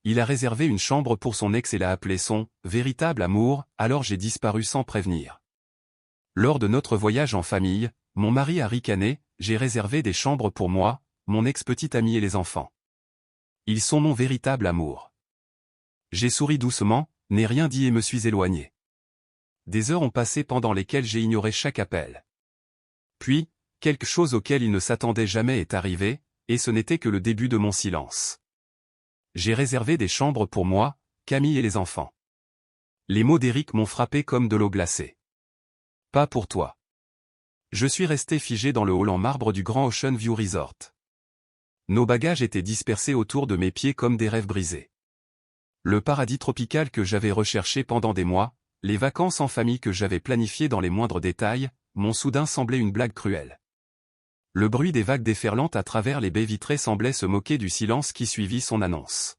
Il a réservé une chambre pour son ex et l'a appelé son « véritable amour », alors j'ai disparu sans prévenir. Lors de notre voyage en famille, mon mari a ricané, j'ai réservé des chambres pour moi, mon ex-petite amie et les enfants. Ils sont mon véritable amour. J'ai souri doucement, n'ai rien dit et me suis éloigné. Des heures ont passé pendant lesquelles j'ai ignoré chaque appel. Puis, quelque chose auquel il ne s'attendait jamais est arrivé, et ce n'était que le début de mon silence. J'ai réservé des chambres pour moi, Camille et les enfants. Les mots d'Éric m'ont frappé comme de l'eau glacée. Pas pour toi. Je suis resté figé dans le hall en marbre du Grand Ocean View Resort. Nos bagages étaient dispersés autour de mes pieds comme des rêves brisés. Le paradis tropical que j'avais recherché pendant des mois, les vacances en famille que j'avais planifiées dans les moindres détails, m'ont soudain semblé une blague cruelle. Le bruit des vagues déferlantes à travers les baies vitrées semblait se moquer du silence qui suivit son annonce.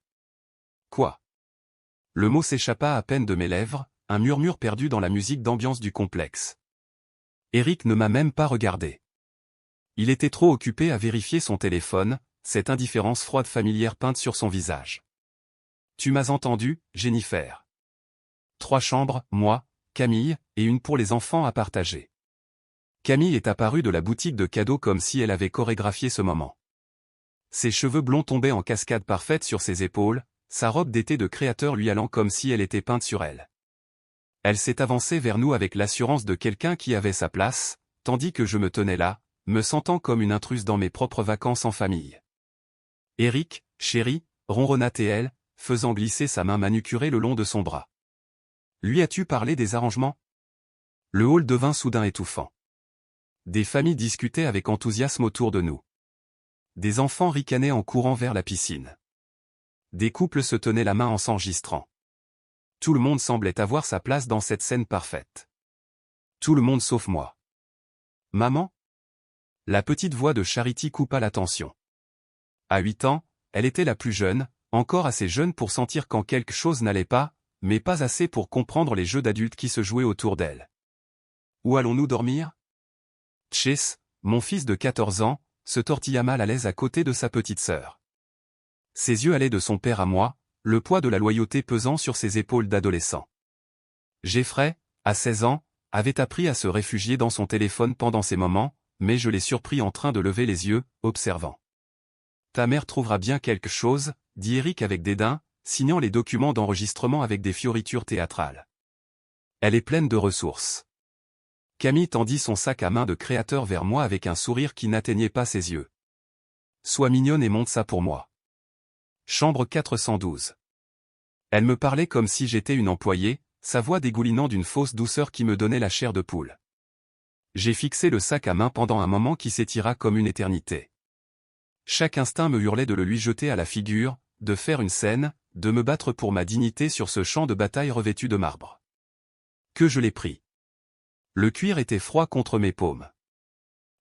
Quoi? Le mot s'échappa à peine de mes lèvres, un murmure perdu dans la musique d'ambiance du complexe. Éric ne m'a même pas regardé. Il était trop occupé à vérifier son téléphone, cette indifférence froide familière peinte sur son visage. Tu m'as entendu, Jennifer. 3 chambres, moi, Camille, et une pour les enfants à partager. Camille est apparue de la boutique de cadeaux comme si elle avait chorégraphié ce moment. Ses cheveux blonds tombaient en cascade parfaite sur ses épaules, sa robe d'été de créateur lui allant comme si elle était peinte sur elle. Elle s'est avancée vers nous avec l'assurance de quelqu'un qui avait sa place, tandis que je me tenais là, me sentant comme une intruse dans mes propres vacances en famille. Éric, chéri, ronronna-t-elle, faisant glisser sa main manucurée le long de son bras. Lui as-tu parlé des arrangements? Le hall devint soudain étouffant. Des familles discutaient avec enthousiasme autour de nous. Des enfants ricanaient en courant vers la piscine. Des couples se tenaient la main en s'enregistrant. Tout le monde semblait avoir sa place dans cette scène parfaite. Tout le monde sauf moi. Maman? La petite voix de Charity coupa l'attention. À 8 ans, elle était la plus jeune, encore assez jeune pour sentir quand quelque chose n'allait pas, mais pas assez pour comprendre les jeux d'adultes qui se jouaient autour d'elle. Où allons-nous dormir? Chase, mon fils de 14 ans, se tortilla mal à l'aise à côté de sa petite sœur. Ses yeux allaient de son père à moi, le poids de la loyauté pesant sur ses épaules d'adolescent. Jeffrey, à 16 ans, avait appris à se réfugier dans son téléphone pendant ces moments, mais je l'ai surpris en train de lever les yeux, observant. Ta mère trouvera bien quelque chose, dit Éric avec dédain, signant les documents d'enregistrement avec des fioritures théâtrales. Elle est pleine de ressources. Camille tendit son sac à main de créateur vers moi avec un sourire qui n'atteignait pas ses yeux. Sois mignonne et monte ça pour moi. Chambre 412. Elle me parlait comme si j'étais une employée, sa voix dégoulinant d'une fausse douceur qui me donnait la chair de poule. J'ai fixé le sac à main pendant un moment qui s'étira comme une éternité. Chaque instinct me hurlait de le lui jeter à la figure, de faire une scène, de me battre pour ma dignité sur ce champ de bataille revêtu de marbre. Que je l'ai pris. Le cuir était froid contre mes paumes.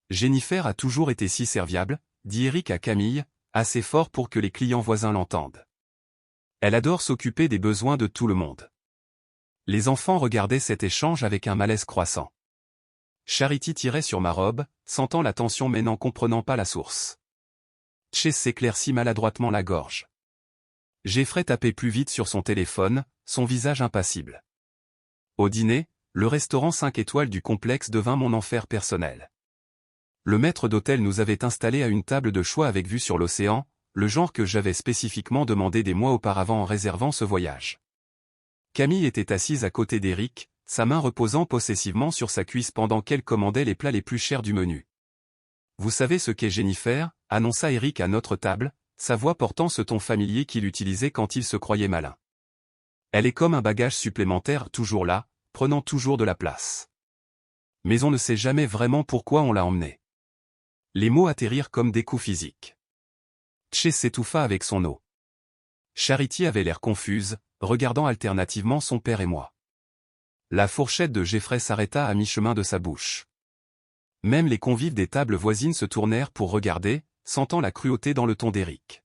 Jennifer a toujours été si serviable, dit Éric à Camille, assez fort pour que les clients voisins l'entendent. Elle adore s'occuper des besoins de tout le monde. Les enfants regardaient cet échange avec un malaise croissant. Charity tirait sur ma robe, sentant la tension mais n'en comprenant pas la source. Chase s'éclaircit maladroitement la gorge. Jeffrey tapait plus vite sur son téléphone, son visage impassible. Au dîner, le restaurant 5 étoiles du complexe devint mon enfer personnel. Le maître d'hôtel nous avait installés à une table de choix avec vue sur l'océan, le genre que j'avais spécifiquement demandé des mois auparavant en réservant ce voyage. Camille était assise à côté d'Éric, sa main reposant possessivement sur sa cuisse pendant qu'elle commandait les plats les plus chers du menu. Vous savez ce qu'est Jennifer, annonça Éric à notre table, sa voix portant ce ton familier qu'il utilisait quand il se croyait malin. Elle est comme un bagage supplémentaire toujours là, prenant toujours de la place. Mais on ne sait jamais vraiment pourquoi on l'a emmenée. Les mots atterrirent comme des coups physiques. Chase s'étouffa avec son eau. Charity avait l'air confuse, regardant alternativement son père et moi. La fourchette de Jeffrey s'arrêta à mi-chemin de sa bouche. Même les convives des tables voisines se tournèrent pour regarder, sentant la cruauté dans le ton d'Éric.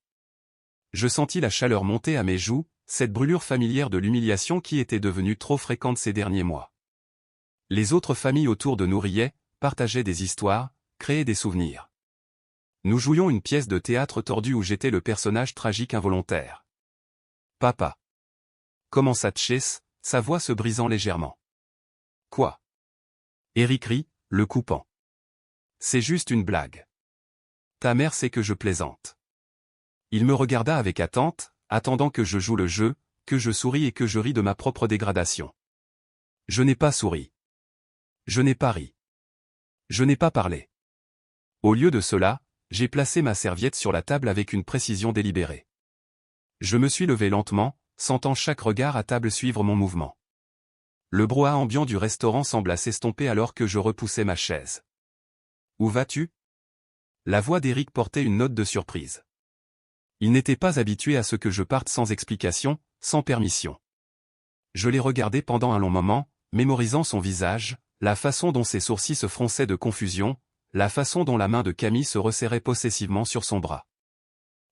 Je sentis la chaleur monter à mes joues, cette brûlure familière de l'humiliation qui était devenue trop fréquente ces derniers mois. Les autres familles autour de nous riaient, partageaient des histoires, créaient des souvenirs. Nous jouions une pièce de théâtre tordue où j'étais le personnage tragique involontaire. Papa. Commença Chase, sa voix se brisant légèrement. Quoi? Eric rit, le coupant. C'est juste une blague. Ta mère sait que je plaisante. Il me regarda avec attente, attendant que je joue le jeu, que je souris et que je ris de ma propre dégradation. Je n'ai pas souri. Je n'ai pas ri. Je n'ai pas parlé. Au lieu de cela, j'ai placé ma serviette sur la table avec une précision délibérée. Je me suis levé lentement, sentant chaque regard à table suivre mon mouvement. Le brouhaha ambiant du restaurant sembla s'estomper alors que je repoussais ma chaise. Où vas-tu? La voix d'Eric portait une note de surprise. Il n'était pas habitué à ce que je parte sans explication, sans permission. Je l'ai regardé pendant un long moment, mémorisant son visage, la façon dont ses sourcils se fronçaient de confusion, la façon dont la main de Camille se resserrait possessivement sur son bras.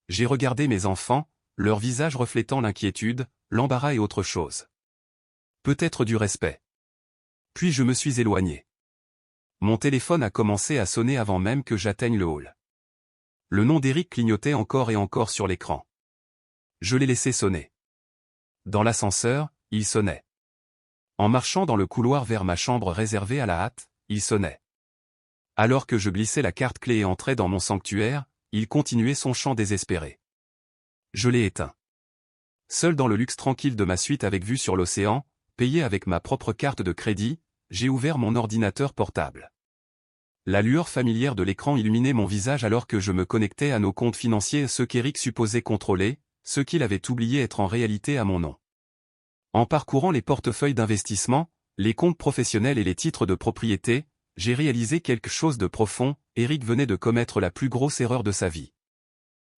J'ai regardé mes enfants, leur visage reflétant l'inquiétude, l'embarras et autre chose. Peut-être du respect. Puis je me suis éloigné. Mon téléphone a commencé à sonner avant même que j'atteigne le hall. Le nom d'Eric clignotait encore et encore sur l'écran. Je l'ai laissé sonner. Dans l'ascenseur, il sonnait. En marchant dans le couloir vers ma chambre réservée à la hâte, il sonnait. Alors que je glissais la carte clé et entrais dans mon sanctuaire, il continuait son chant désespéré. Je l'ai éteint. Seul dans le luxe tranquille de ma suite avec vue sur l'océan, payé avec ma propre carte de crédit, j'ai ouvert mon ordinateur portable. La lueur familière de l'écran illuminait mon visage alors que je me connectais à nos comptes financiers, ceux qu'Eric supposait contrôler, ceux qu'il avait oublié être en réalité à mon nom. En parcourant les portefeuilles d'investissement, les comptes professionnels et les titres de propriété, j'ai réalisé quelque chose de profond. Eric venait de commettre la plus grosse erreur de sa vie.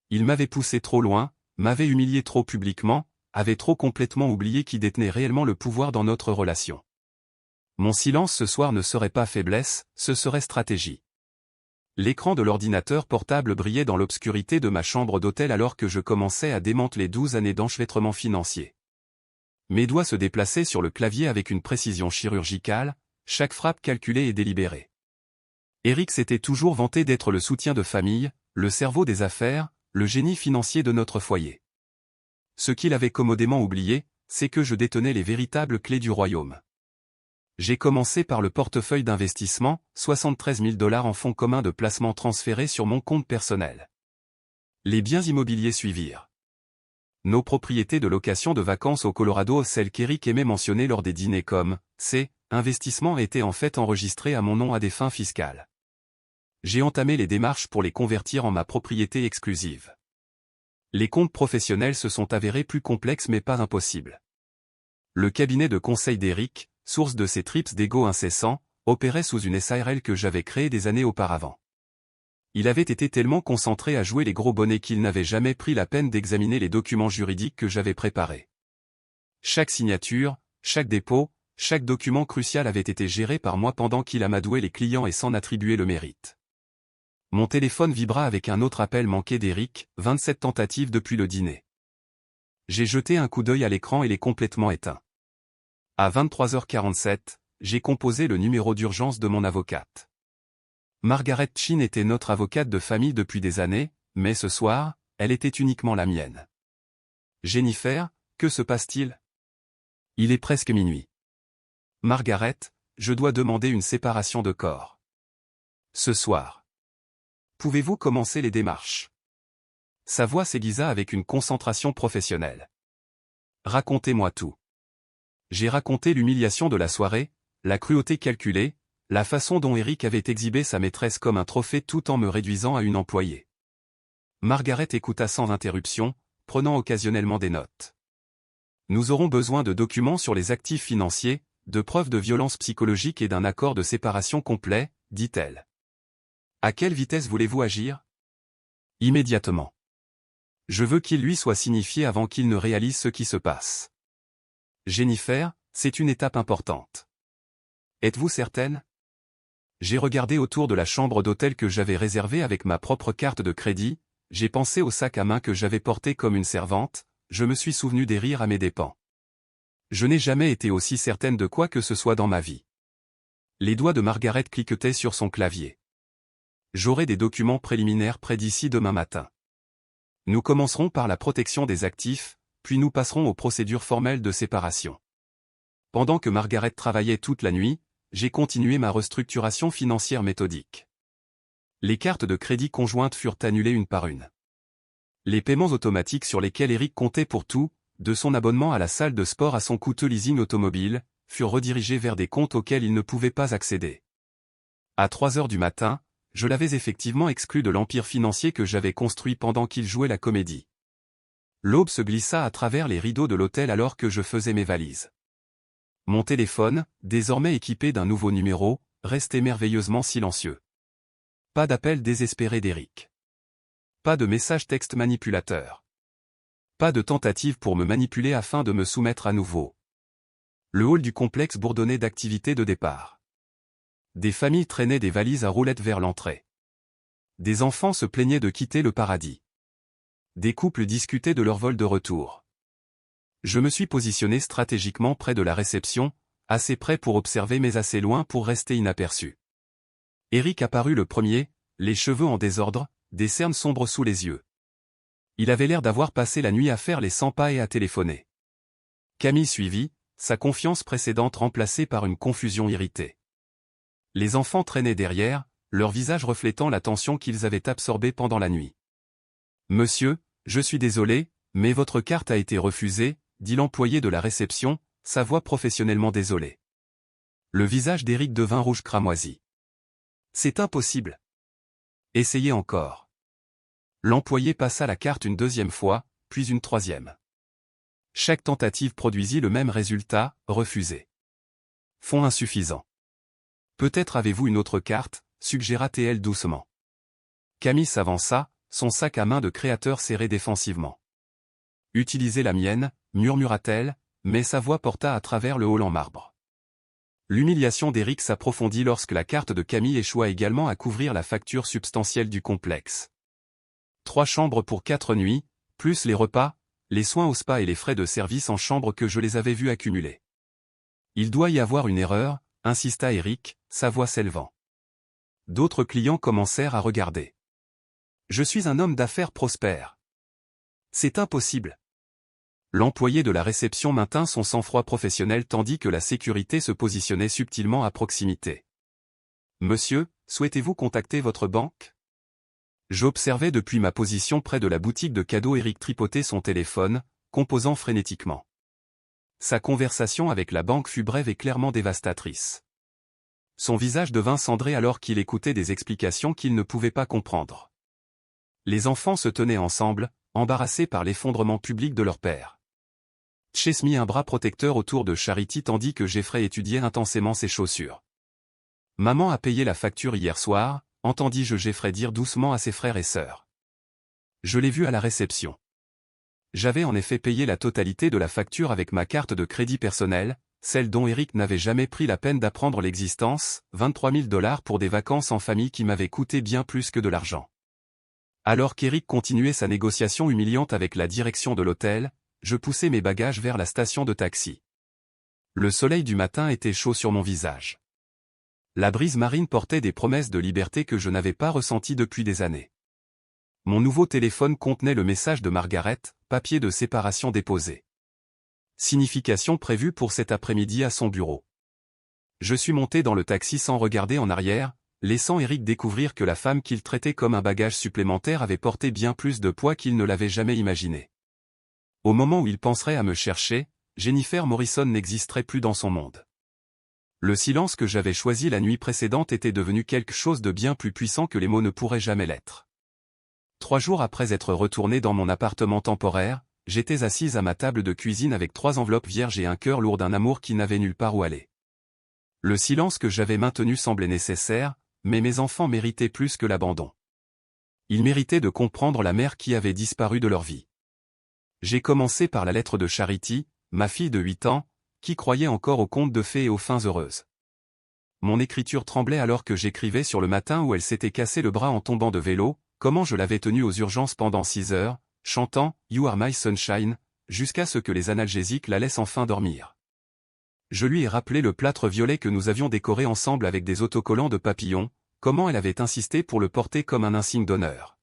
Il m'avait poussé trop loin, m'avait humilié trop publiquement, avait trop complètement oublié qui détenait réellement le pouvoir dans notre relation. Mon silence ce soir ne serait pas faiblesse, ce serait stratégie. L'écran de l'ordinateur portable brillait dans l'obscurité de ma chambre d'hôtel alors que je commençais à démanteler 12 années d'enchevêtrement financier. Mes doigts se déplaçaient sur le clavier avec une précision chirurgicale, chaque frappe calculée et délibérée. Eric s'était toujours vanté d'être le soutien de famille, le cerveau des affaires, le génie financier de notre foyer. Ce qu'il avait commodément oublié, c'est que je détenais les véritables clés du royaume. J'ai commencé par le portefeuille d'investissement, 73 000 $ en fonds communs de placement transférés sur mon compte personnel. Les biens immobiliers suivirent. Nos propriétés de location de vacances au Colorado, celles qu'Eric aimait mentionner lors des dîners comme « ces investissements » étaient en fait enregistrés à mon nom à des fins fiscales. J'ai entamé les démarches pour les convertir en ma propriété exclusive. Les comptes professionnels se sont avérés plus complexes mais pas impossibles. Le cabinet de conseil d'Eric, source de ses trips d'ego incessants, opérait sous une SARL que j'avais créée des années auparavant. Il avait été tellement concentré à jouer les gros bonnets qu'il n'avait jamais pris la peine d'examiner les documents juridiques que j'avais préparés. Chaque signature, chaque dépôt, chaque document crucial avait été géré par moi pendant qu'il amadouait les clients et s'en attribuait le mérite. Mon téléphone vibra avec un autre appel manqué d'Eric, 27 tentatives depuis le dîner. J'ai jeté un coup d'œil à l'écran et l'ai complètement éteint. À 23h47, j'ai composé le numéro d'urgence de mon avocate. Margaret Chin était notre avocate de famille depuis des années, mais ce soir, elle était uniquement la mienne. Jennifer, que se passe-t-il? Il est presque minuit. Margaret, je dois demander une séparation de corps. Ce soir. Pouvez-vous commencer les démarches? Sa voix s'aiguisa avec une concentration professionnelle. Racontez-moi tout. J'ai raconté l'humiliation de la soirée, la cruauté calculée, la façon dont Eric avait exhibé sa maîtresse comme un trophée tout en me réduisant à une employée. Margaret écouta sans interruption, prenant occasionnellement des notes. Nous aurons besoin de documents sur les actifs financiers, de preuves de violence psychologique et d'un accord de séparation complet, dit-elle. À quelle vitesse voulez-vous agir? Immédiatement. Je veux qu'il lui soit signifié avant qu'il ne réalise ce qui se passe. Jennifer, c'est une étape importante. Êtes-vous certaine? J'ai regardé autour de la chambre d'hôtel que j'avais réservée avec ma propre carte de crédit, j'ai pensé au sac à main que j'avais porté comme une servante, je me suis souvenu des rires à mes dépens. Je n'ai jamais été aussi certaine de quoi que ce soit dans ma vie. Les doigts de Margaret cliquetaient sur son clavier. J'aurai des documents préliminaires prêts d'ici demain matin. Nous commencerons par la protection des actifs, puis nous passerons aux procédures formelles de séparation. Pendant que Margaret travaillait toute la nuit, j'ai continué ma restructuration financière méthodique. Les cartes de crédit conjointes furent annulées une par une. Les paiements automatiques sur lesquels Eric comptait pour tout, de son abonnement à la salle de sport à son coûteux leasing automobile, furent redirigés vers des comptes auxquels il ne pouvait pas accéder. À 3 heures du matin, je l'avais effectivement exclu de l'empire financier que j'avais construit pendant qu'il jouait la comédie. L'aube se glissa à travers les rideaux de l'hôtel alors que je faisais mes valises. Mon téléphone, désormais équipé d'un nouveau numéro, restait merveilleusement silencieux. Pas d'appel désespéré d'Eric. Pas de message texte manipulateur. Pas de tentative pour me manipuler afin de me soumettre à nouveau. Le hall du complexe bourdonnait d'activités de départ. Des familles traînaient des valises à roulettes vers l'entrée. Des enfants se plaignaient de quitter le paradis. Des couples discutaient de leur vol de retour. Je me suis positionné stratégiquement près de la réception, assez près pour observer mais assez loin pour rester inaperçu. Eric apparut le premier, les cheveux en désordre, des cernes sombres sous les yeux. Il avait l'air d'avoir passé la nuit à faire les 100 pas et à téléphoner. Camille suivit, sa confiance précédente remplacée par une confusion irritée. Les enfants traînaient derrière, leurs visages reflétant la tension qu'ils avaient absorbée pendant la nuit. « Monsieur, je suis désolé, mais votre carte a été refusée », dit l'employé de la réception, sa voix professionnellement désolée. Le visage d'Eric devint rouge cramoisi. « C'est impossible. » « Essayez encore. » L'employé passa la carte une deuxième fois, puis une troisième. Chaque tentative produisit le même résultat, refusé. Fonds insuffisant. « Peut-être avez-vous une autre carte, suggéra-t-elle doucement. Camille s'avança, son sac à main de créateur serré défensivement. « Utilisez la mienne, murmura-t-elle, mais sa voix porta à travers le hall en marbre. L'humiliation d'Eric s'approfondit lorsque la carte de Camille échoua également à couvrir la facture substantielle du complexe. 3 chambres pour 4 nuits, plus les repas, les soins au spa et les frais de service en chambre que je les avais vus accumuler. Il doit y avoir une erreur, insista Eric, sa voix s'élevant. D'autres clients commencèrent à regarder. Je suis un homme d'affaires prospère. C'est impossible. L'employé de la réception maintint son sang-froid professionnel tandis que la sécurité se positionnait subtilement à proximité. Monsieur, souhaitez-vous contacter votre banque? J'observais depuis ma position près de la boutique de cadeaux Eric tripoter son téléphone, composant frénétiquement. Sa conversation avec la banque fut brève et clairement dévastatrice. Son visage devint cendré alors qu'il écoutait des explications qu'il ne pouvait pas comprendre. Les enfants se tenaient ensemble, embarrassés par l'effondrement public de leur père. Chase mit un bras protecteur autour de Charity tandis que Jeffrey étudiait intensément ses chaussures. « Maman a payé la facture hier soir », entendis-je Jeffrey dire doucement à ses frères et sœurs. Je l'ai vu à la réception. J'avais en effet payé la totalité de la facture avec ma carte de crédit personnel, celle dont Eric n'avait jamais pris la peine d'apprendre l'existence, 23 000 $ pour des vacances en famille qui m'avaient coûté bien plus que de l'argent. Alors qu'Eric continuait sa négociation humiliante avec la direction de l'hôtel, je poussai mes bagages vers la station de taxi. Le soleil du matin était chaud sur mon visage. La brise marine portait des promesses de liberté que je n'avais pas ressenties depuis des années. Mon nouveau téléphone contenait le message de Margaret, papier de séparation déposé. Signification prévue pour cet après-midi à son bureau. Je suis monté dans le taxi sans regarder en arrière, laissant Eric découvrir que la femme qu'il traitait comme un bagage supplémentaire avait porté bien plus de poids qu'il ne l'avait jamais imaginé. Au moment où il penserait à me chercher, Jennifer Morrison n'existerait plus dans son monde. Le silence que j'avais choisi la nuit précédente était devenu quelque chose de bien plus puissant que les mots ne pourraient jamais l'être. 3 jours après être retourné dans mon appartement temporaire, j'étais assise à ma table de cuisine avec 3 enveloppes vierges et un cœur lourd d'un amour qui n'avait nulle part où aller. Le silence que j'avais maintenu semblait nécessaire, mais mes enfants méritaient plus que l'abandon. Ils méritaient de comprendre la mère qui avait disparu de leur vie. J'ai commencé par la lettre de Charity, ma fille de 8 ans, qui croyait encore aux contes de fées et aux fins heureuses. Mon écriture tremblait alors que j'écrivais sur le matin où elle s'était cassé le bras en tombant de vélo, comment je l'avais tenue aux urgences pendant 6 heures, chantant « You are my sunshine », jusqu'à ce que les analgésiques la laissent enfin dormir. Je lui ai rappelé le plâtre violet que nous avions décoré ensemble avec des autocollants de papillons, comment elle avait insisté pour le porter comme un insigne d'honneur.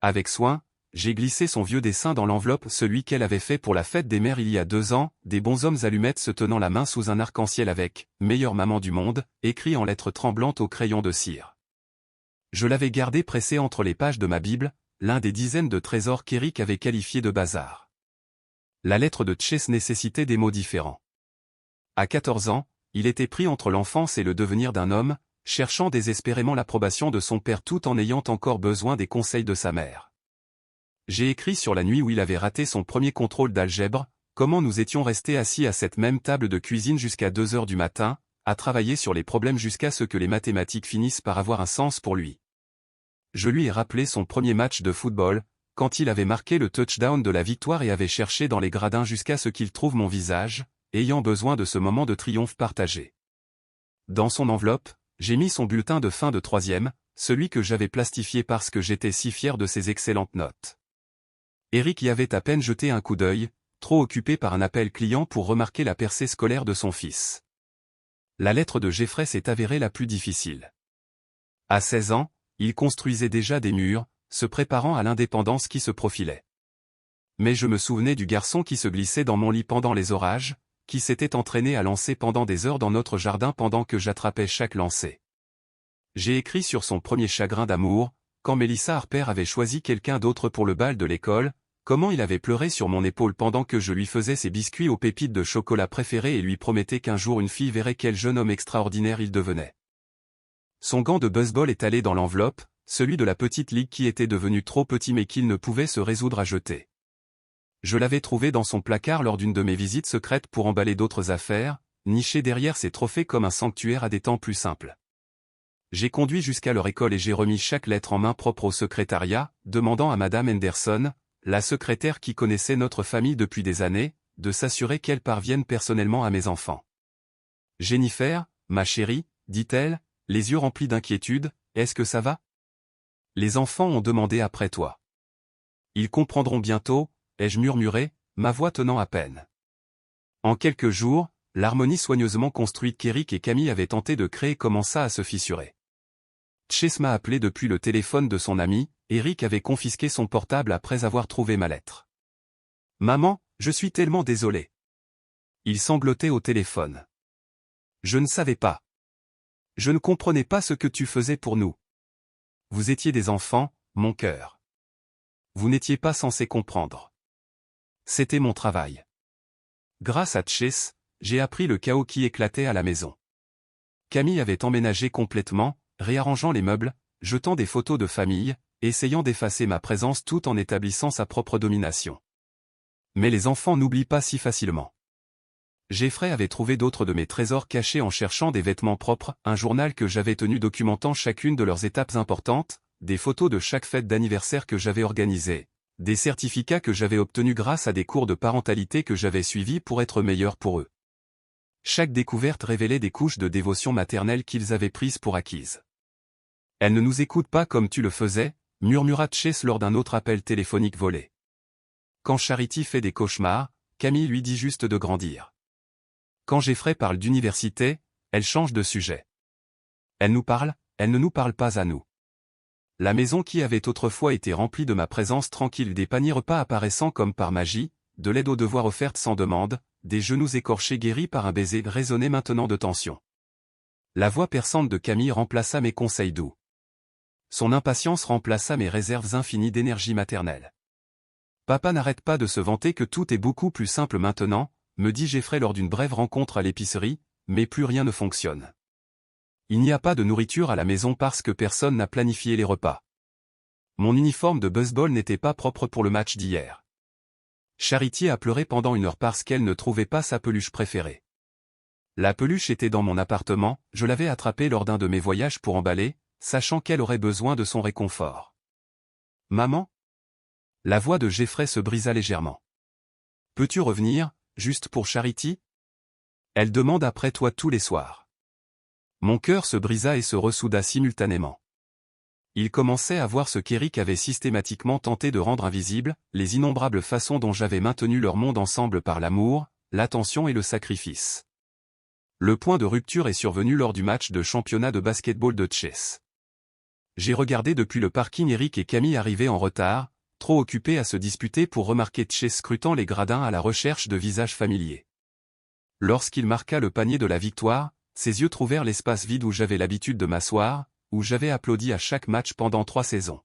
Avec soin, j'ai glissé son vieux dessin dans l'enveloppe, celui qu'elle avait fait pour la fête des mères il y a 2 ans, des bonshommes allumettes se tenant la main sous un arc-en-ciel avec « Meilleure maman du monde », écrit en lettres tremblantes au crayon de cire. Je l'avais gardé pressé entre les pages de ma Bible, l'un des dizaines de trésors qu'Eric avait qualifiés de bazar. La lettre de Chase nécessitait des mots différents. À 14 ans, il était pris entre l'enfance et le devenir d'un homme, cherchant désespérément l'approbation de son père tout en ayant encore besoin des conseils de sa mère. J'ai écrit sur la nuit où il avait raté son premier contrôle d'algèbre, comment nous étions restés assis à cette même table de cuisine jusqu'à 2 heures du matin, à travailler sur les problèmes jusqu'à ce que les mathématiques finissent par avoir un sens pour lui. Je lui ai rappelé son premier match de football, quand il avait marqué le touchdown de la victoire et avait cherché dans les gradins jusqu'à ce qu'il trouve mon visage, ayant besoin de ce moment de triomphe partagé. Dans son enveloppe, j'ai mis son bulletin de fin de 3e, celui que j'avais plastifié parce que j'étais si fier de ses excellentes notes. Eric y avait à peine jeté un coup d'œil, trop occupé par un appel client pour remarquer la percée scolaire de son fils. La lettre de Jeffrey s'est avérée la plus difficile. À 16 ans, il construisait déjà des murs, se préparant à l'indépendance qui se profilait. Mais je me souvenais du garçon qui se glissait dans mon lit pendant les orages, qui s'était entraîné à lancer pendant des heures dans notre jardin pendant que j'attrapais chaque lancer. J'ai écrit sur son premier chagrin d'amour, quand Melissa Harper avait choisi quelqu'un d'autre pour le bal de l'école, comment il avait pleuré sur mon épaule pendant que je lui faisais ses biscuits aux pépites de chocolat préférés et lui promettais qu'un jour une fille verrait quel jeune homme extraordinaire il devenait. Son gant de baseball est allé dans l'enveloppe, celui de la petite ligue qui était devenu trop petit mais qu'il ne pouvait se résoudre à jeter. Je l'avais trouvé dans son placard lors d'une de mes visites secrètes pour emballer d'autres affaires, niché derrière ses trophées comme un sanctuaire à des temps plus simples. J'ai conduit jusqu'à leur école et j'ai remis chaque lettre en main propre au secrétariat, demandant à Madame Henderson, la secrétaire qui connaissait notre famille depuis des années, de s'assurer qu'elle parvienne personnellement à mes enfants. Jennifer, ma chérie, dit-elle, les yeux remplis d'inquiétude, est-ce que ça va? Les enfants ont demandé après toi. Ils comprendront bientôt, ai-je murmuré, ma voix tenant à peine. En quelques jours, l'harmonie soigneusement construite qu'Eric et Camille avaient tenté de créer commença à se fissurer. Chase m'a appelé depuis le téléphone de son ami, Eric avait confisqué son portable après avoir trouvé ma lettre. Maman, je suis tellement désolé. Il sanglotait au téléphone. Je ne savais pas. Je ne comprenais pas ce que tu faisais pour nous. Vous étiez des enfants, mon cœur. Vous n'étiez pas censé comprendre. C'était mon travail. Grâce à Chase, j'ai appris le chaos qui éclatait à la maison. Camille avait emménagé complètement, réarrangeant les meubles, jetant des photos de famille, essayant d'effacer ma présence tout en établissant sa propre domination. Mais les enfants n'oublient pas si facilement. Jeffrey avait trouvé d'autres de mes trésors cachés en cherchant des vêtements propres, un journal que j'avais tenu documentant chacune de leurs étapes importantes, des photos de chaque fête d'anniversaire que j'avais organisée, des certificats que j'avais obtenus grâce à des cours de parentalité que j'avais suivis pour être meilleur pour eux. Chaque découverte révélait des couches de dévotion maternelle qu'ils avaient prises pour acquises. « Elle ne nous écoute pas comme tu le faisais », murmura Chase lors d'un autre appel téléphonique volé. Quand Charity fait des cauchemars, Camille lui dit juste de grandir. Quand Jeffrey parle d'université, elle change de sujet. Elle nous parle, elle ne nous parle pas à nous. La maison qui avait autrefois été remplie de ma présence tranquille, des paniers repas apparaissant comme par magie, de l'aide aux devoirs offerte sans demande, des genoux écorchés guéris par un baiser résonnait maintenant de tension. La voix perçante de Camille remplaça mes conseils doux. Son impatience remplaça mes réserves infinies d'énergie maternelle. Papa n'arrête pas de se vanter que tout est beaucoup plus simple maintenant, me dit Jeffrey lors d'une brève rencontre à l'épicerie, mais plus rien ne fonctionne. Il n'y a pas de nourriture à la maison parce que personne n'a planifié les repas. Mon uniforme de baseball n'était pas propre pour le match d'hier. Charity a pleuré pendant 1 heure parce qu'elle ne trouvait pas sa peluche préférée. La peluche était dans mon appartement, je l'avais attrapée lors d'un de mes voyages pour emballer, sachant qu'elle aurait besoin de son réconfort. Maman? La voix de Jeffrey se brisa légèrement. Peux-tu revenir, juste pour Charity? Elle demande après toi tous les soirs. Mon cœur se brisa et se ressouda simultanément. Il commençait à voir ce qu'Eric avait systématiquement tenté de rendre invisible, les innombrables façons dont j'avais maintenu leur monde ensemble par l'amour, l'attention et le sacrifice. Le point de rupture est survenu lors du match de championnat de basketball de Chase. J'ai regardé depuis le parking Eric et Camille arriver en retard, trop occupé à se disputer pour remarquer Chase scrutant les gradins à la recherche de visages familiers. Lorsqu'il marqua le panier de la victoire, ses yeux trouvèrent l'espace vide où j'avais l'habitude de m'asseoir, où j'avais applaudi à chaque match pendant 3 saisons.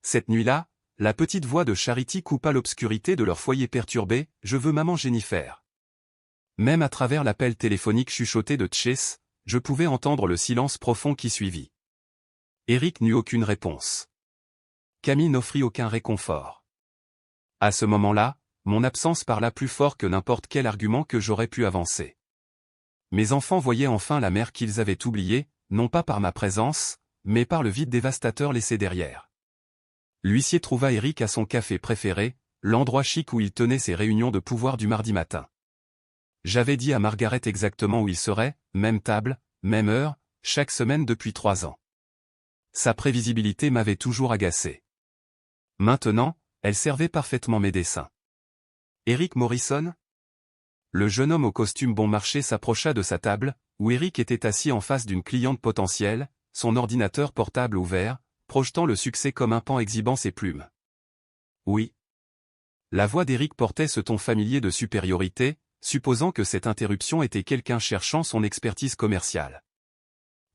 Cette nuit-là, la petite voix de Charity coupa l'obscurité de leur foyer perturbé, « Je veux maman Jennifer ». Même à travers l'appel téléphonique chuchoté de Chase, je pouvais entendre le silence profond qui suivit. Eric n'eut aucune réponse. Camille n'offrit aucun réconfort. À ce moment-là, mon absence parla plus fort que n'importe quel argument que j'aurais pu avancer. Mes enfants voyaient enfin la mère qu'ils avaient oubliée, non pas par ma présence, mais par le vide dévastateur laissé derrière. L'huissier trouva Eric à son café préféré, l'endroit chic où il tenait ses réunions de pouvoir du mardi matin. J'avais dit à Margaret exactement où il serait, même table, même heure, chaque semaine depuis 3 ans. Sa prévisibilité m'avait toujours agacé. Maintenant, elle servait parfaitement mes desseins. Eric Morrison ? Le jeune homme au costume bon marché s'approcha de sa table, où Eric était assis en face d'une cliente potentielle, son ordinateur portable ouvert, projetant le succès comme un pan exhibant ses plumes. Oui. La voix d'Eric portait ce ton familier de supériorité, supposant que cette interruption était quelqu'un cherchant son expertise commerciale.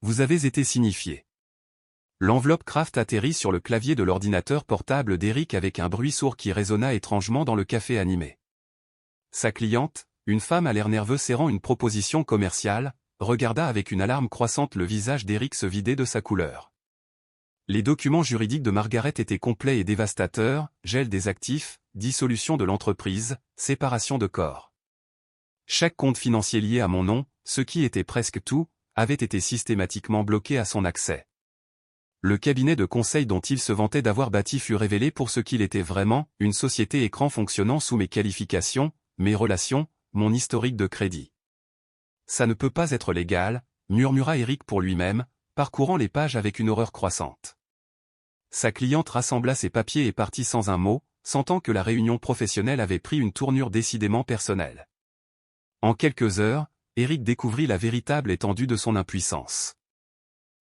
Vous avez été signifié. L'enveloppe Kraft atterrit sur le clavier de l'ordinateur portable d'Eric avec un bruit sourd qui résonna étrangement dans le café animé. Sa cliente, une femme à l'air nerveux serrant une proposition commerciale, regarda avec une alarme croissante le visage d'Eric se vider de sa couleur. Les documents juridiques de Margaret étaient complets et dévastateurs, gel des actifs, dissolution de l'entreprise, séparation de corps. Chaque compte financier lié à mon nom, ce qui était presque tout, avait été systématiquement bloqué à son accès. Le cabinet de conseil dont il se vantait d'avoir bâti fut révélé pour ce qu'il était vraiment, une société écran fonctionnant sous mes qualifications, mes relations, mon historique de crédit. Ça ne peut pas être légal, murmura Eric pour lui-même, parcourant les pages avec une horreur croissante. Sa cliente rassembla ses papiers et partit sans un mot, sentant que la réunion professionnelle avait pris une tournure décidément personnelle. En quelques heures, Eric découvrit la véritable étendue de son impuissance.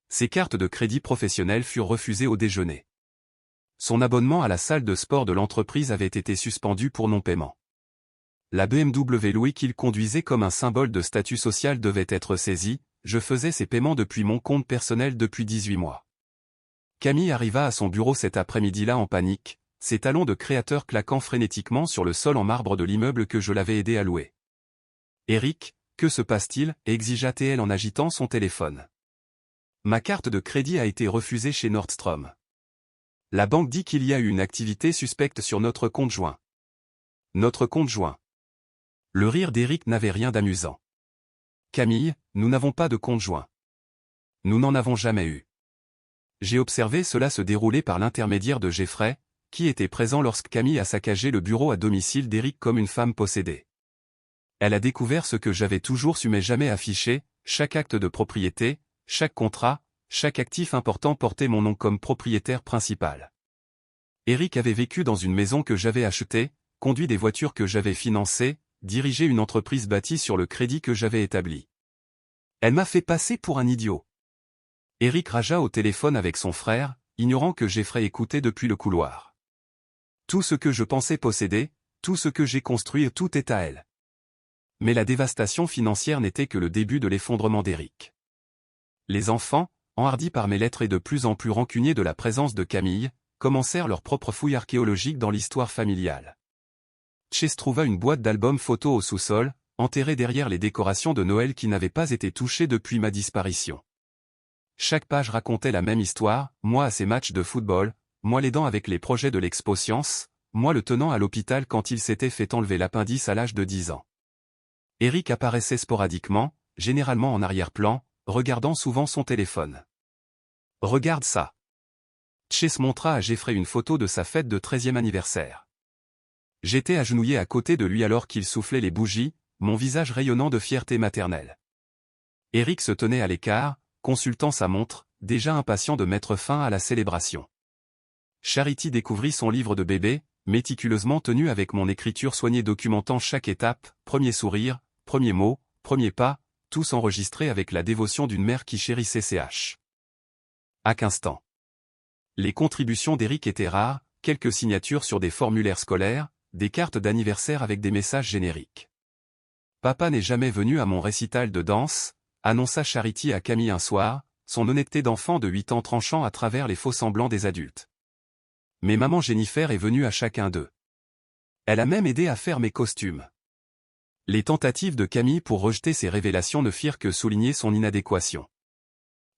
Ses cartes de crédit professionnel furent refusées au déjeuner. Son abonnement à la salle de sport de l'entreprise avait été suspendu pour non-paiement. La BMW louée qu'il conduisait comme un symbole de statut social devait être saisie, je faisais ses paiements depuis mon compte personnel depuis 18 mois. Camille arriva à son bureau cet après-midi-là en panique, ses talons de créateur claquant frénétiquement sur le sol en marbre de l'immeuble que je l'avais aidé à louer. « Eric, que se passe-t-il » exigea-t-elle en agitant son téléphone. « Ma carte de crédit a été refusée chez Nordstrom. La banque dit qu'il y a eu une activité suspecte sur notre compte joint. » Notre compte joint. Le rire d'Eric n'avait rien d'amusant. « Camille, nous n'avons pas de compte joint. Nous n'en avons jamais eu. » J'ai observé cela se dérouler par l'intermédiaire de Jeffrey, qui était présent lorsque Camille a saccagé le bureau à domicile d'Eric comme une femme possédée. Elle a découvert ce que j'avais toujours su mais jamais affiché, chaque acte de propriété, chaque contrat, chaque actif important portait mon nom comme propriétaire principal. Eric avait vécu dans une maison que j'avais achetée, conduit des voitures que j'avais financées, dirigé une entreprise bâtie sur le crédit que j'avais établi. Elle m'a fait passer pour un idiot. Eric ragea au téléphone avec son frère, ignorant que Jeffrey écoutait depuis le couloir. Tout ce que je pensais posséder, tout ce que j'ai construit, tout est à elle. Mais la dévastation financière n'était que le début de l'effondrement d'Eric. Les enfants, enhardis par mes lettres et de plus en plus rancuniers de la présence de Camille, commencèrent leur propre fouille archéologique dans l'histoire familiale. Chase trouva une boîte d'albums photos au sous-sol, enterrée derrière les décorations de Noël qui n'avaient pas été touchées depuis ma disparition. Chaque page racontait la même histoire, moi à ses matchs de football, moi l'aidant avec les projets de l'Expo Science, moi le tenant à l'hôpital quand il s'était fait enlever l'appendice à l'âge de 10 ans. Eric apparaissait sporadiquement, généralement en arrière-plan, regardant souvent son téléphone. « Regarde ça !» Chase montra à Jeffrey une photo de sa fête de 13e anniversaire. J'étais agenouillé à côté de lui alors qu'il soufflait les bougies, mon visage rayonnant de fierté maternelle. Eric se tenait à l'écart, consultant sa montre, déjà impatient de mettre fin à la célébration. Charity découvrit son livre de bébé, méticuleusement tenu avec mon écriture soignée documentant chaque étape, premier sourire, premier mot, premier pas, tous enregistrés avec la dévotion d'une mère qui chérissait ses haches. À qu'instant. Les contributions d'Eric étaient rares, quelques signatures sur des formulaires scolaires, des cartes d'anniversaire avec des messages génériques. Papa n'est jamais venu à mon récital de danse, annonça Charity à Camille un soir, son honnêteté d'enfant de 8 ans tranchant à travers les faux semblants des adultes. Mais maman Jennifer est venue à chacun d'eux. Elle a même aidé à faire mes costumes. Les tentatives de Camille pour rejeter ces révélations ne firent que souligner son inadéquation.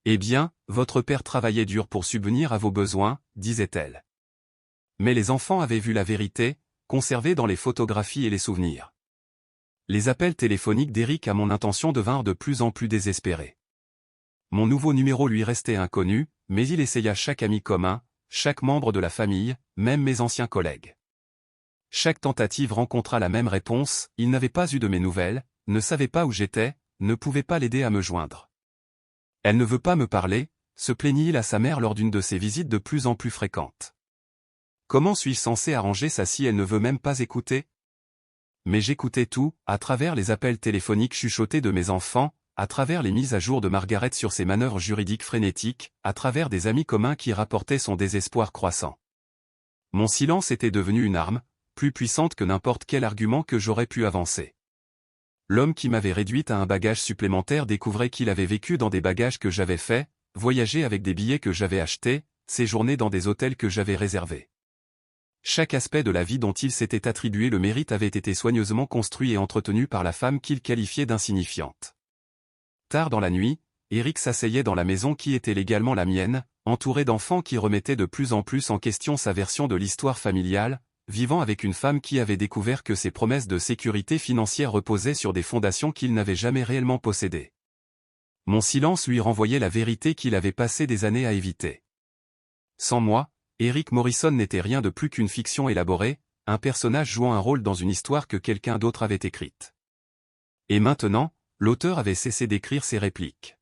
Eh bien, votre père travaillait dur pour subvenir à vos besoins, disait-elle. Mais les enfants avaient vu la vérité, conservée dans les photographies et les souvenirs. Les appels téléphoniques d'Éric à mon intention devinrent de plus en plus désespérés. Mon nouveau numéro lui restait inconnu, mais il essaya chaque ami commun, chaque membre de la famille, même mes anciens collègues. Chaque tentative rencontra la même réponse, il n'avait pas eu de mes nouvelles, ne savait pas où j'étais, ne pouvait pas l'aider à me joindre. Elle ne veut pas me parler, se plaignit-il à sa mère lors d'une de ses visites de plus en plus fréquentes. Comment suis-je censé arranger ça si elle ne veut même pas écouter? Mais j'écoutais tout, à travers les appels téléphoniques chuchotés de mes enfants, à travers les mises à jour de Margaret sur ses manœuvres juridiques frénétiques, à travers des amis communs qui rapportaient son désespoir croissant. Mon silence était devenu une arme, plus puissante que n'importe quel argument que j'aurais pu avancer. L'homme qui m'avait réduite à un bagage supplémentaire découvrait qu'il avait vécu dans des bagages que j'avais faits, voyagé avec des billets que j'avais achetés, séjourné dans des hôtels que j'avais réservés. Chaque aspect de la vie dont il s'était attribué le mérite avait été soigneusement construit et entretenu par la femme qu'il qualifiait d'insignifiante. Tard dans la nuit, Éric s'asseyait dans la maison qui était légalement la mienne, entouré d'enfants qui remettaient de plus en plus en question sa version de l'histoire familiale, vivant avec une femme qui avait découvert que ses promesses de sécurité financière reposaient sur des fondations qu'il n'avait jamais réellement possédées. Mon silence lui renvoyait la vérité qu'il avait passé des années à éviter. Sans moi, Eric Morrison n'était rien de plus qu'une fiction élaborée, un personnage jouant un rôle dans une histoire que quelqu'un d'autre avait écrite. Et maintenant, l'auteur avait cessé d'écrire ses répliques.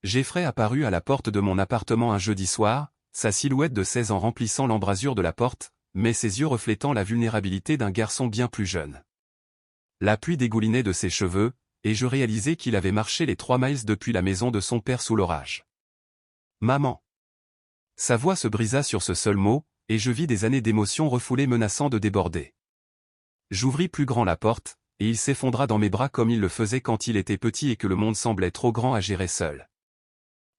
Jeffrey apparut à la porte de mon appartement un jeudi soir, sa silhouette de 16 ans remplissant l'embrasure de la porte, mais ses yeux reflétant la vulnérabilité d'un garçon bien plus jeune. La pluie dégoulinait de ses cheveux, et je réalisai qu'il avait marché les 3 miles depuis la maison de son père sous l'orage. Maman. Sa voix se brisa sur ce seul mot, et je vis des années d'émotions refoulées menaçant de déborder. J'ouvris plus grand la porte, et il s'effondra dans mes bras comme il le faisait quand il était petit et que le monde semblait trop grand à gérer seul.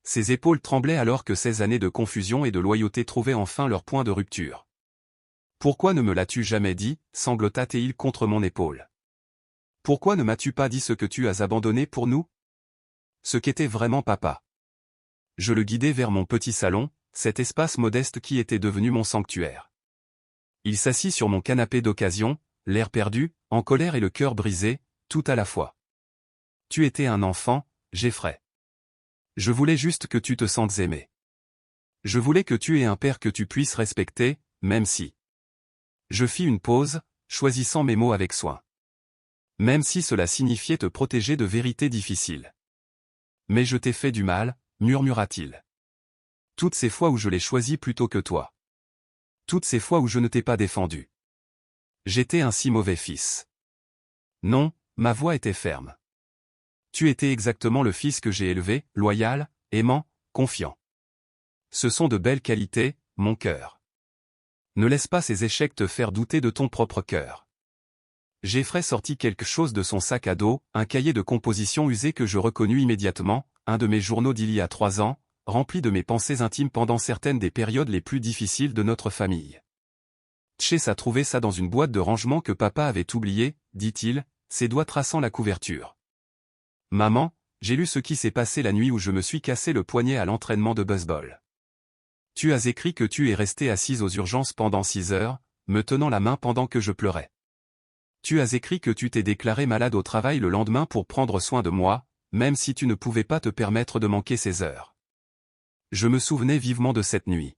Ses épaules tremblaient alors que 16 années de confusion et de loyauté trouvaient enfin leur point de rupture. Pourquoi ne me l'as-tu jamais dit, sanglota-t-il contre mon épaule. Pourquoi ne m'as-tu pas dit ce que tu as abandonné pour nous? Ce qu'était vraiment papa. Je le guidai vers mon petit salon, cet espace modeste qui était devenu mon sanctuaire. Il s'assit sur mon canapé d'occasion, l'air perdu, en colère et le cœur brisé, tout à la fois. Tu étais un enfant, Jeffrey. Je voulais juste que tu te sentes aimé. Je voulais que tu aies un père que tu puisses respecter, même si. Je fis une pause, choisissant mes mots avec soin. Même si cela signifiait te protéger de vérités difficiles. Mais je t'ai fait du mal, murmura-t-il. Toutes ces fois où je l'ai choisi plutôt que toi. Toutes ces fois où je ne t'ai pas défendu. J'étais un si mauvais fils. Non, ma voix était ferme. Tu étais exactement le fils que j'ai élevé, loyal, aimant, confiant. Ce sont de belles qualités, mon cœur. Ne laisse pas ces échecs te faire douter de ton propre cœur. Jeffrey sortit quelque chose de son sac à dos, un cahier de composition usé que je reconnus immédiatement, un de mes journaux d'il y a 3 ans, rempli de mes pensées intimes pendant certaines des périodes les plus difficiles de notre famille. Chase a trouvé ça dans une boîte de rangement que papa avait oubliée, dit-il, ses doigts traçant la couverture. Maman, j'ai lu ce qui s'est passé la nuit où je me suis cassé le poignet à l'entraînement de baseball. Tu as écrit que tu es resté assise aux urgences pendant 6 heures, me tenant la main pendant que je pleurais. Tu as écrit que tu t'es déclaré malade au travail le lendemain pour prendre soin de moi, même si tu ne pouvais pas te permettre de manquer ces heures. Je me souvenais vivement de cette nuit.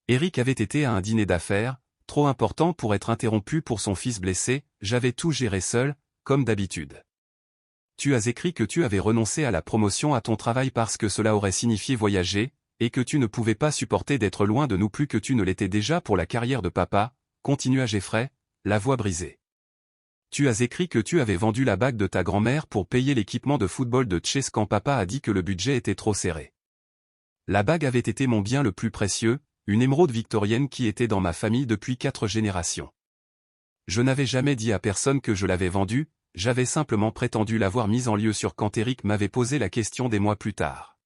Eric avait été à un dîner d'affaires, trop important pour être interrompu pour son fils blessé, j'avais tout géré seul, comme d'habitude. Tu as écrit que tu avais renoncé à la promotion à ton travail parce que cela aurait signifié voyager, et que tu ne pouvais pas supporter d'être loin de nous plus que tu ne l'étais déjà pour la carrière de papa, continua Jeffrey, la voix brisée. Tu as écrit que tu avais vendu la bague de ta grand-mère pour payer l'équipement de football de Chase quand papa a dit que le budget était trop serré. La bague avait été mon bien le plus précieux, une émeraude victorienne qui était dans ma famille depuis 4 générations. Je n'avais jamais dit à personne que je l'avais vendue, j'avais simplement prétendu l'avoir mise en lieu sur quand Eric m'avait posé la question des mois plus tard.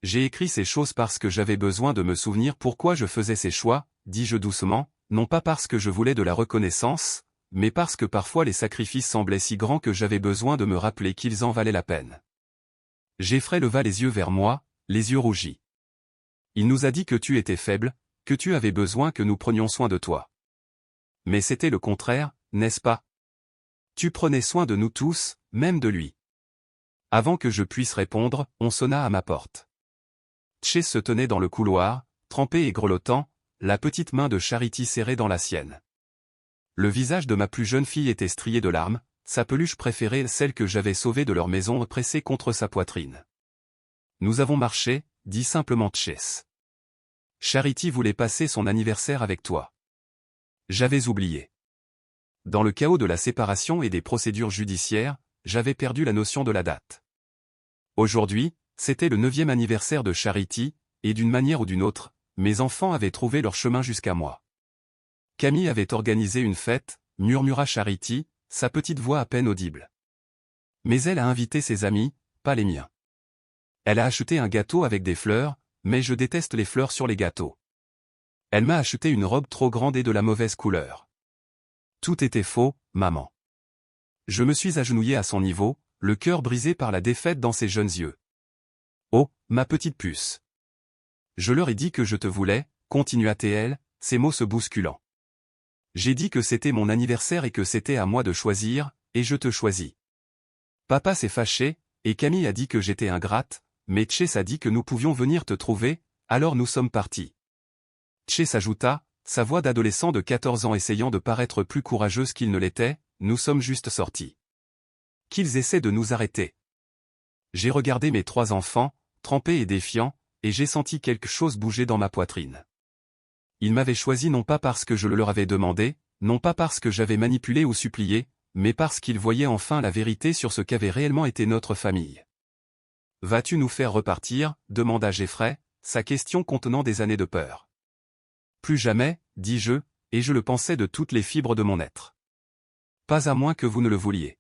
J'ai écrit ces choses parce que j'avais besoin de me souvenir pourquoi je faisais ces choix, dis-je doucement, non pas parce que je voulais de la reconnaissance, mais parce que parfois les sacrifices semblaient si grands que j'avais besoin de me rappeler qu'ils en valaient la peine. Jeffrey leva les yeux vers moi, les yeux rougis. Il nous a dit que tu étais faible, que tu avais besoin que nous prenions soin de toi. Mais c'était le contraire, n'est-ce pas? Tu prenais soin de nous tous, même de lui. Avant que je puisse répondre, on sonna à ma porte. Chase se tenait dans le couloir, trempé et grelottant, la petite main de Charity serrée dans la sienne. Le visage de ma plus jeune fille était strié de larmes, sa peluche préférée, celle que j'avais sauvée de leur maison, pressée contre sa poitrine. Nous avons marché, dit simplement Chase. Charity voulait passer son anniversaire avec toi. J'avais oublié. Dans le chaos de la séparation et des procédures judiciaires, j'avais perdu la notion de la date. Aujourd'hui, c'était le 9e anniversaire de Charity, et d'une manière ou d'une autre, mes enfants avaient trouvé leur chemin jusqu'à moi. Camille avait organisé une fête, murmura Charity, sa petite voix à peine audible. Mais elle a invité ses amis, pas les miens. Elle a acheté un gâteau avec des fleurs, mais je déteste les fleurs sur les gâteaux. Elle m'a acheté une robe trop grande et de la mauvaise couleur. Tout était faux, maman. Je me suis agenouillé à son niveau, le cœur brisé par la défaite dans ses jeunes yeux. Oh, ma petite puce. Je leur ai dit que je te voulais, continua-t-elle, ses mots se bousculant. J'ai dit que c'était mon anniversaire et que c'était à moi de choisir, et je te choisis. Papa s'est fâché, et Camille a dit que j'étais ingrate, mais Chase a dit que nous pouvions venir te trouver, alors nous sommes partis. Chase ajouta, sa voix d'adolescent de 14 ans essayant de paraître plus courageuse qu'il ne l'était, nous sommes juste sortis. Qu'ils essaient de nous arrêter. J'ai regardé mes 3 enfants, trempés et défiants, et j'ai senti quelque chose bouger dans ma poitrine. Ils m'avaient choisi non pas parce que je le leur avais demandé, non pas parce que j'avais manipulé ou supplié, mais parce qu'ils voyaient enfin la vérité sur ce qu'avait réellement été notre famille. « Vas-tu nous faire repartir » demanda Jeffrey, sa question contenant des années de peur. « Plus jamais, dis-je, et je le pensais de toutes les fibres de mon être. Pas à moins que vous ne le vouliez. »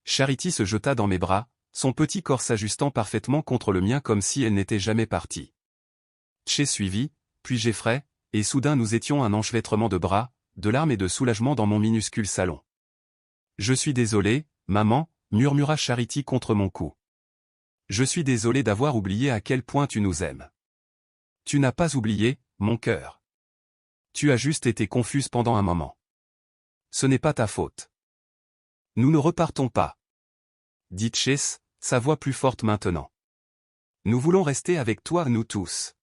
Charity se jeta dans mes bras, son petit corps s'ajustant parfaitement contre le mien comme si elle n'était jamais partie. Chase suivit, puis Jeffrey, et soudain nous étions un enchevêtrement de bras, de larmes et de soulagement dans mon minuscule salon. « Je suis désolé, maman, murmura Charity contre mon cou. Je suis désolé d'avoir oublié à quel point tu nous aimes. Tu n'as pas oublié, mon cœur. Tu as juste été confuse pendant un moment. Ce n'est pas ta faute. Nous ne repartons pas. Dit Chase, sa voix plus forte maintenant. Nous voulons rester avec toi, nous tous.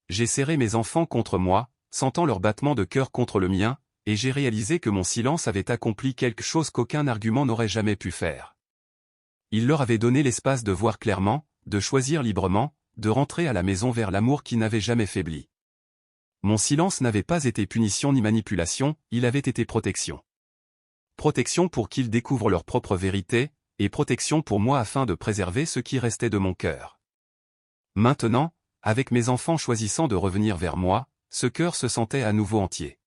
J'ai serré mes enfants contre moi, sentant leur battement de cœur contre le mien, et j'ai réalisé que mon silence avait accompli quelque chose qu'aucun argument n'aurait jamais pu faire. Il leur avait donné l'espace de voir clairement, de choisir librement, de rentrer à la maison vers l'amour qui n'avait jamais faibli. Mon silence n'avait pas été punition ni manipulation, il avait été protection. Protection pour qu'ils découvrent leur propre vérité, et protection pour moi afin de préserver ce qui restait de mon cœur. Maintenant, avec mes enfants choisissant de revenir vers moi, ce cœur se sentait à nouveau entier.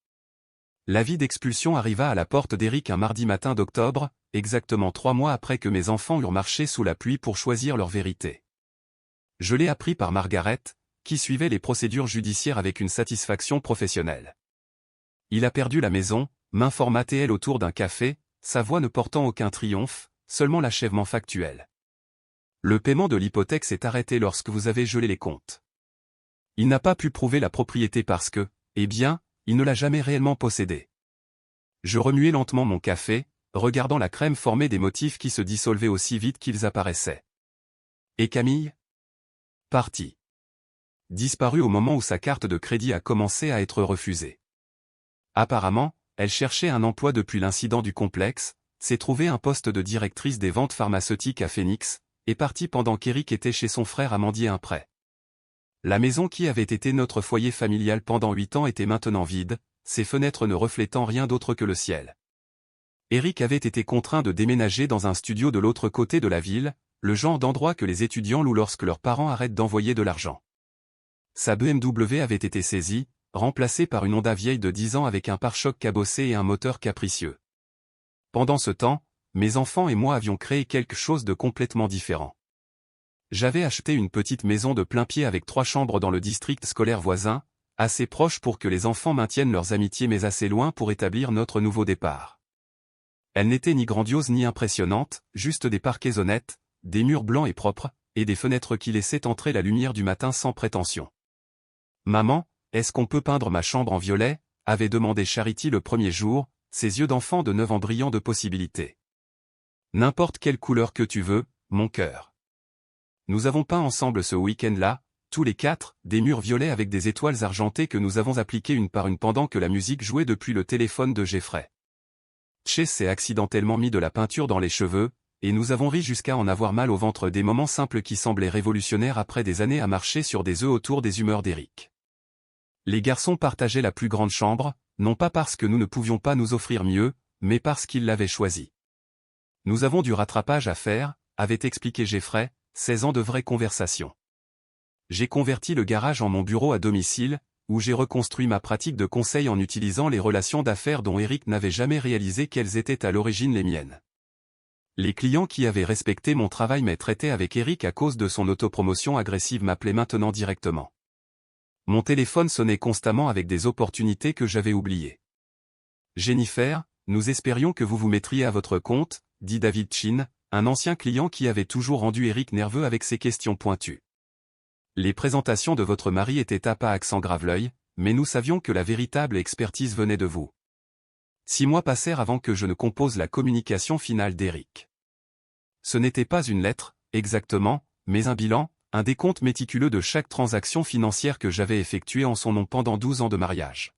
L'avis d'expulsion arriva à la porte d'Eric un mardi matin d'octobre, exactement 3 mois après que mes enfants eurent marché sous la pluie pour choisir leur vérité. Je l'ai appris par Margaret, qui suivait les procédures judiciaires avec une satisfaction professionnelle. Il a perdu la maison, m'informa-t-elle autour d'un café, sa voix ne portant aucun triomphe, seulement l'achèvement factuel. Le paiement de l'hypothèque s'est arrêté lorsque vous avez gelé les comptes. Il n'a pas pu prouver la propriété parce que, eh bien, il ne l'a jamais réellement possédée. Je remuai lentement mon café, regardant la crème formée des motifs qui se dissolvaient aussi vite qu'ils apparaissaient. Et Camille ? Partie. Disparue au moment où sa carte de crédit a commencé à être refusée. Apparemment, elle cherchait un emploi depuis l'incident du complexe, s'est trouvée un poste de directrice des ventes pharmaceutiques à Phoenix, et partie pendant qu'Eric était chez son frère à mendier un prêt. La maison qui avait été notre foyer familial pendant 8 ans était maintenant vide, ses fenêtres ne reflétant rien d'autre que le ciel. Eric avait été contraint de déménager dans un studio de l'autre côté de la ville, le genre d'endroit que les étudiants louent lorsque leurs parents arrêtent d'envoyer de l'argent. Sa BMW avait été saisie, remplacée par une Honda vieille de 10 ans avec un pare-choc cabossé et un moteur capricieux. Pendant ce temps, mes enfants et moi avions créé quelque chose de complètement différent. J'avais acheté une petite maison de plain pied avec 3 chambres dans le district scolaire voisin, assez proche pour que les enfants maintiennent leurs amitiés mais assez loin pour établir notre nouveau départ. Elle n'était ni grandiose ni impressionnante, juste des parquets honnêtes, des murs blancs et propres, et des fenêtres qui laissaient entrer la lumière du matin sans prétention. « Maman, est-ce qu'on peut peindre ma chambre en violet ?» avait demandé Charity le premier jour, ses yeux d'enfant de 9 ans brillants de possibilités. « N'importe quelle couleur que tu veux, mon cœur. » Nous avons peint ensemble ce week-end-là, tous les 4, des murs violets avec des étoiles argentées que nous avons appliquées une par une pendant que la musique jouait depuis le téléphone de Jeffrey. Chase s'est accidentellement mis de la peinture dans les cheveux, et nous avons ri jusqu'à en avoir mal au ventre, des moments simples qui semblaient révolutionnaires après des années à marcher sur des œufs autour des humeurs d'Eric. Les garçons partageaient la plus grande chambre, non pas parce que nous ne pouvions pas nous offrir mieux, mais parce qu'ils l'avaient choisi. Nous avons du rattrapage à faire, avait expliqué Jeffrey, 16 ans de vraies conversations. J'ai converti le garage en mon bureau à domicile, où j'ai reconstruit ma pratique de conseil en utilisant les relations d'affaires dont Eric n'avait jamais réalisé qu'elles étaient à l'origine les miennes. Les clients qui avaient respecté mon travail mais traité avec Eric à cause de son autopromotion agressive m'appelaient maintenant directement. Mon téléphone sonnait constamment avec des opportunités que j'avais oubliées. « Jennifer, nous espérions que vous vous mettriez à votre compte, » dit David Chin, un ancien client qui avait toujours rendu Eric nerveux avec ses questions pointues. Les présentations de votre mari étaient à pas accent grave-l'œil, mais nous savions que la véritable expertise venait de vous. 6 mois passèrent avant que je ne compose la communication finale d'Eric. Ce n'était pas une lettre, exactement, mais un bilan, un décompte méticuleux de chaque transaction financière que j'avais effectuée en son nom pendant 12 ans de mariage.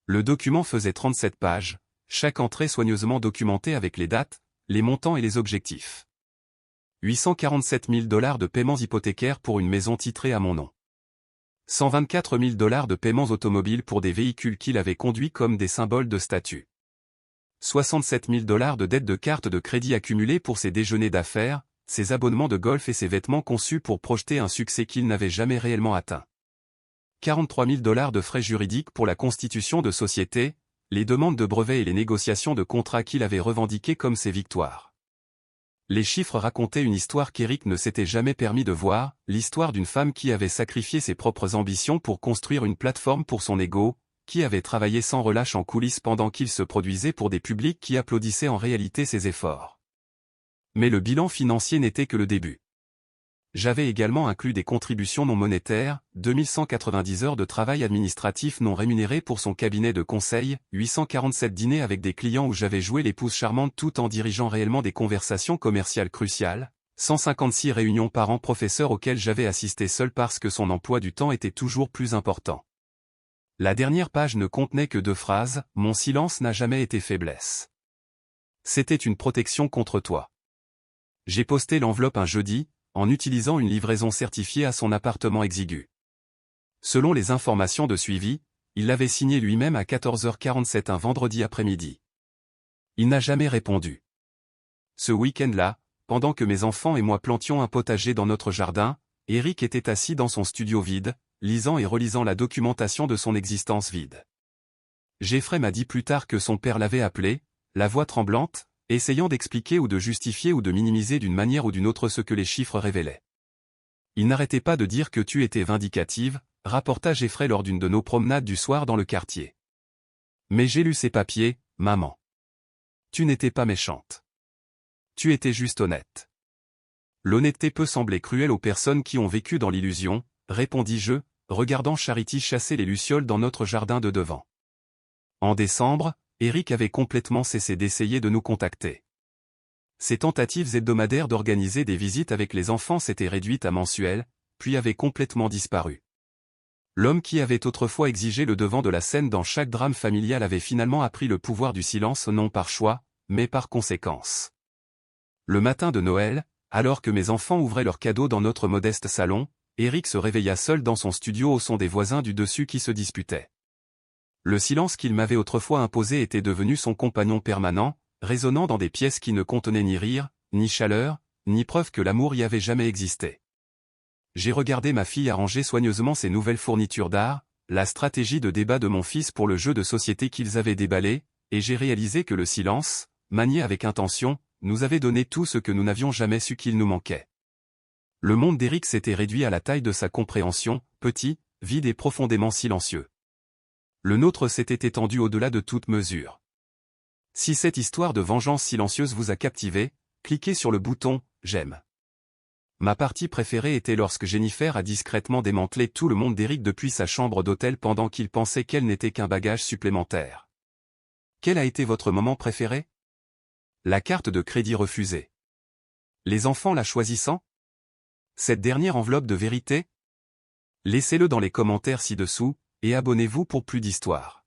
Le document faisait 37 pages, chaque entrée soigneusement documentée avec les dates, les montants et les objectifs. 847 000 $ de paiements hypothécaires pour une maison titrée à mon nom. 124 000 $ de paiements automobiles pour des véhicules qu'il avait conduits comme des symboles de statut. 67 000 $ de dettes de cartes de crédit accumulées pour ses déjeuners d'affaires, ses abonnements de golf et ses vêtements conçus pour projeter un succès qu'il n'avait jamais réellement atteint. 43 000 $ de frais juridiques pour la constitution de société, les demandes de brevets et les négociations de contrats qu'il avait revendiquées comme ses victoires. Les chiffres racontaient une histoire qu'Eric ne s'était jamais permis de voir, l'histoire d'une femme qui avait sacrifié ses propres ambitions pour construire une plateforme pour son ego, qui avait travaillé sans relâche en coulisses pendant qu'il se produisait pour des publics qui applaudissaient en réalité ses efforts. Mais le bilan financier n'était que le début. J'avais également inclus des contributions non monétaires, 2190 heures de travail administratif non rémunéré pour son cabinet de conseil, 847 dîners avec des clients où j'avais joué l'épouse charmante tout en dirigeant réellement des conversations commerciales cruciales, 156 réunions par an professeur auxquelles j'avais assisté seul parce que son emploi du temps était toujours plus important. La dernière page ne contenait que 2 phrases, « Mon silence n'a jamais été faiblesse. C'était une protection contre toi. » J'ai posté l'enveloppe un jeudi, en utilisant une livraison certifiée à son appartement exigu. Selon les informations de suivi, il l'avait signé lui-même à 14h47 un vendredi après-midi. Il n'a jamais répondu. Ce week-end-là, pendant que mes enfants et moi plantions un potager dans notre jardin, Eric était assis dans son studio vide, lisant et relisant la documentation de son existence vide. Jeffrey m'a dit plus tard que son père l'avait appelé, la voix tremblante, essayant d'expliquer ou de justifier ou de minimiser d'une manière ou d'une autre ce que les chiffres révélaient. Il n'arrêtait pas de dire que tu étais vindicative, rapporta Jeffrey lors d'une de nos promenades du soir dans le quartier. Mais j'ai lu ces papiers, maman. Tu n'étais pas méchante. Tu étais juste honnête. L'honnêteté peut sembler cruelle aux personnes qui ont vécu dans l'illusion, répondis-je, regardant Charity chasser les lucioles dans notre jardin de devant. En décembre, Eric avait complètement cessé d'essayer de nous contacter. Ses tentatives hebdomadaires d'organiser des visites avec les enfants s'étaient réduites à mensuelles, puis avaient complètement disparu. L'homme qui avait autrefois exigé le devant de la scène dans chaque drame familial avait finalement appris le pouvoir du silence non par choix, mais par conséquence. Le matin de Noël, alors que mes enfants ouvraient leurs cadeaux dans notre modeste salon, Eric se réveilla seul dans son studio au son des voisins du dessus qui se disputaient. Le silence qu'il m'avait autrefois imposé était devenu son compagnon permanent, résonnant dans des pièces qui ne contenaient ni rire, ni chaleur, ni preuve que l'amour y avait jamais existé. J'ai regardé ma fille arranger soigneusement ses nouvelles fournitures d'art, la stratégie de débat de mon fils pour le jeu de société qu'ils avaient déballé, et j'ai réalisé que le silence, manié avec intention, nous avait donné tout ce que nous n'avions jamais su qu'il nous manquait. Le monde d'Eric s'était réduit à la taille de sa compréhension, petit, vide et profondément silencieux. Le nôtre s'était étendu au-delà de toute mesure. Si cette histoire de vengeance silencieuse vous a captivé, cliquez sur le bouton « J'aime ». Ma partie préférée était lorsque Jennifer a discrètement démantelé tout le monde d'Eric depuis sa chambre d'hôtel pendant qu'il pensait qu'elle n'était qu'un bagage supplémentaire. Quel a été votre moment préféré? La carte de crédit refusée. Les enfants la choisissant? Cette dernière enveloppe de vérité? Laissez-le dans les commentaires ci-dessous, et abonnez-vous pour plus d'histoires.